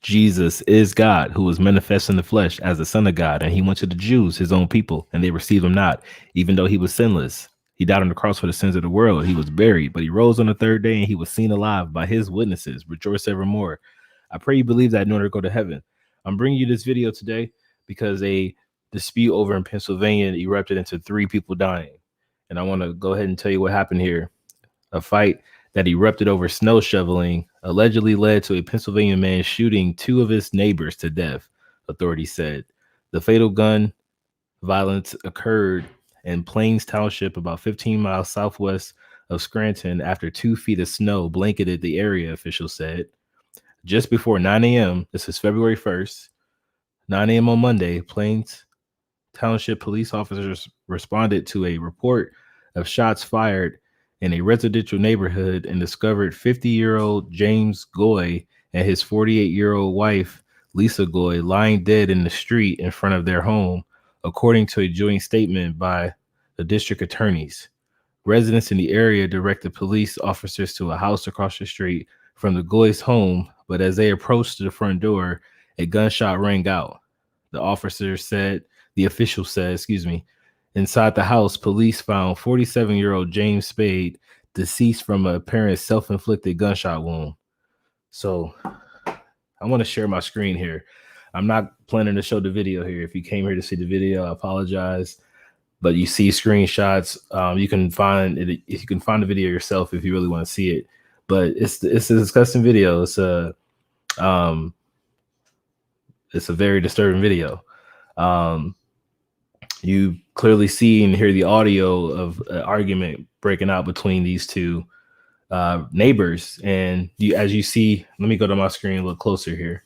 Jesus is God, who was manifest in the flesh as the Son of God, and he went to the Jews, his own people, and they received him not, even though he was sinless. He died on the cross for the sins of the world. He was buried, but he rose on the third day, and he was seen alive by his witnesses. Rejoice evermore. I pray you believe that in order to go to heaven. I'm bringing you this video today because a dispute over in Pennsylvania erupted into 3 people dying. And I want to go ahead and tell you what happened here. A fight that erupted over snow shoveling allegedly led to a Pennsylvania man shooting 2 of his neighbors to death, authorities said. The fatal gun violence occurred in Plains Township, about 15 miles southwest of Scranton, after 2 feet of snow blanketed the area, officials said. Just before 9 a.m., this is February 1st, 9 a.m. on Monday, Plains Township police officers responded to a report of shots fired in a residential neighborhood and discovered 50-year-old James Goy and his 48-year-old wife, Lisa Goy, lying dead in the street in front of their home, according to a joint statement by the district attorneys. Residents in the area directed police officers to a house across the street from the Goy's home, but as they approached the front door, a gunshot rang out. The official said, inside the house, police found 47-year-old James Spade deceased from a apparent self-inflicted gunshot wound. So I want to share my screen here. I'm not planning to show the video here. If you came here to see the video, I apologize. But you see screenshots. You can find it. You can find the video yourself if you really want to see it. But it's a disgusting video. It's a very disturbing video. You clearly see and hear the audio of an argument breaking out between these 2 neighbors. And as you see, let me go to my screen a little closer here.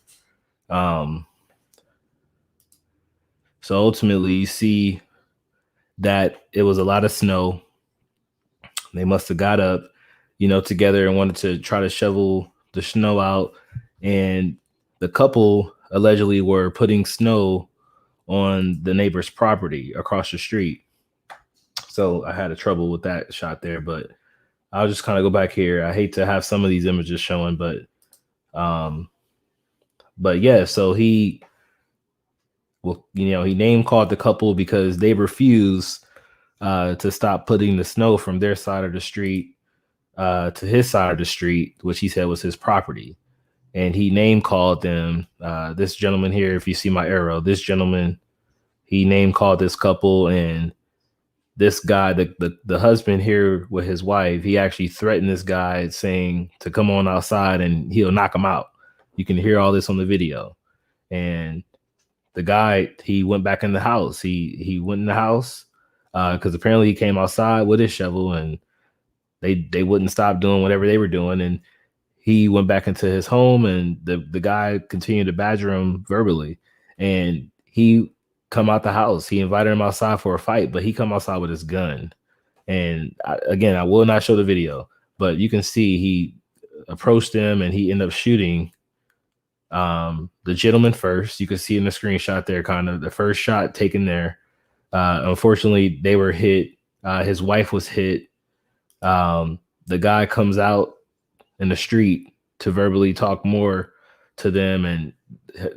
So ultimately, you see that it was a lot of snow. They must have got up, together and wanted to try to shovel the snow out. And the couple allegedly were putting snow on the neighbor's property across the street. So I had a trouble with that shot there, but I'll just kind of go back here. I hate to have some of these images showing, but yeah, so he name called the couple because they refused to stop putting the snow from their side of the street to his side of the street, which he said was his property. And he name called them. This gentleman here, if you see my arrow, this gentleman, he name called this couple, and this guy, the husband here with his wife, he actually threatened this guy saying to come on outside and he'll knock him out. You can hear all this on the video. And the guy, he went back in the house. He went in the house because apparently he came outside with his shovel, and they wouldn't stop doing whatever they were doing. And he went back into his home, and the guy continued to badger him verbally. And he come out the house. He invited him outside for a fight, but he come outside with his gun. And I will not show the video, but you can see he approached him and he ended up shooting the gentleman first. You can see in the screenshot there, kind of the first shot taken there. Unfortunately, they were hit. His wife was hit. The guy comes out in the street to verbally talk more to them, and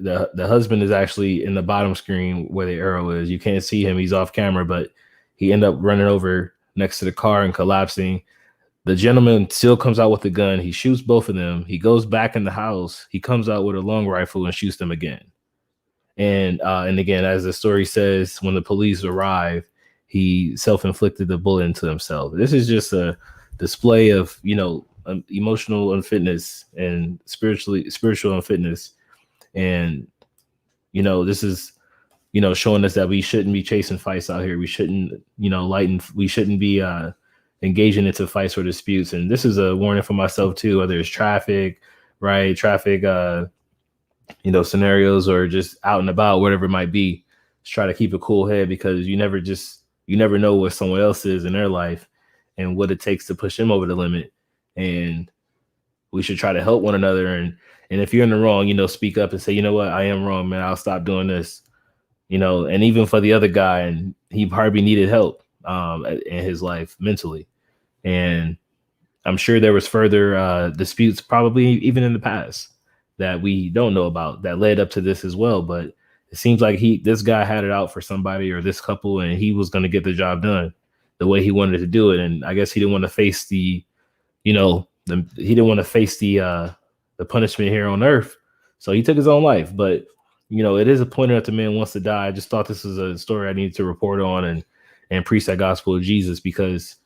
the husband is actually in the bottom screen where the arrow is. You can't see him, he's off camera, but he ended up running over next to the car and collapsing. The gentleman still comes out with the gun. He shoots both of them. He goes back in the house. He comes out with a long rifle and shoots them again. And again, as the story says, when the police arrive, he self-inflicted the bullet into himself. This is just a display of, emotional unfitness and spiritual unfitness. And, this is, showing us that we shouldn't be chasing fights out here. We shouldn't, we shouldn't be engaging into fights or disputes. And this is a warning for myself too, whether it's traffic, scenarios or just out and about, whatever it might be. Just try to keep a cool head, because you never know what someone else is in their life and what it takes to push them over the limit. And we should try to help one another. And if you're in the wrong, speak up and say, you know what, I am wrong, man. I'll stop doing this. And even for the other guy, and he probably needed help in his life mentally. And I'm sure there was further disputes, probably even in the past. that we don't know about that led up to this as well. But it seems like this guy had it out for somebody or this couple, and he was going to get the job done the way he wanted to do it. And I guess he didn't want to face the punishment here on earth. So he took his own life. But, it is appointed that the man wants to die. I just thought this was a story I needed to report on and preach that gospel of Jesus, because,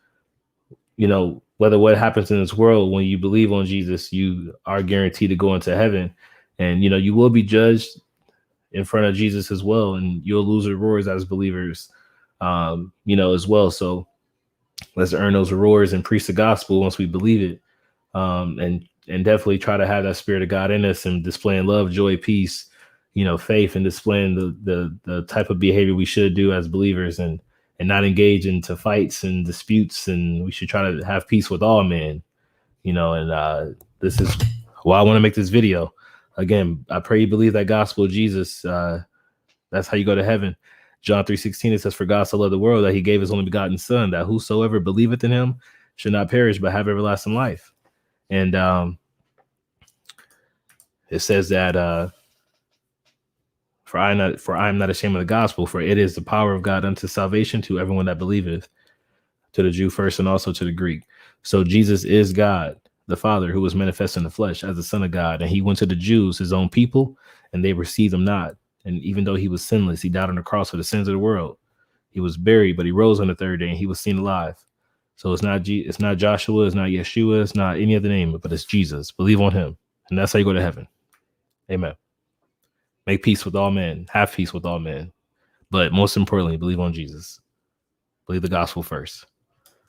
whether what happens in this world, when you believe on Jesus, you are guaranteed to go into heaven. And, you will be judged in front of Jesus as well. And you'll lose rewards as believers, as well. So let's earn those rewards and preach the gospel once we believe it. And definitely try to have that spirit of God in us and displaying love, joy, peace, faith, and displaying the type of behavior we should do as believers, and not engage into fights and disputes. And we should try to have peace with all men, and this is why I want to make this video. Again, I pray you believe that gospel of Jesus. That's how you go to heaven. John 3:16, it says, "For God so loved the world that he gave his only begotten son, that whosoever believeth in him should not perish, but have everlasting life." And it says that for I am not ashamed of the gospel, for it is the power of God unto salvation to everyone that believeth, to the Jew first and also to the Greek. So Jesus is God, the Father, who was manifest in the flesh as the Son of God. And he went to the Jews, his own people, and they received him not. And even though he was sinless, he died on the cross for the sins of the world. He was buried, but he rose on the third day, and he was seen alive. So it's not Joshua, it's not Yeshua, it's not any other name, but it's Jesus. Believe on him, and that's how you go to heaven. Amen. Make peace with all men, have peace with all men, but most importantly, believe on Jesus. Believe the gospel first.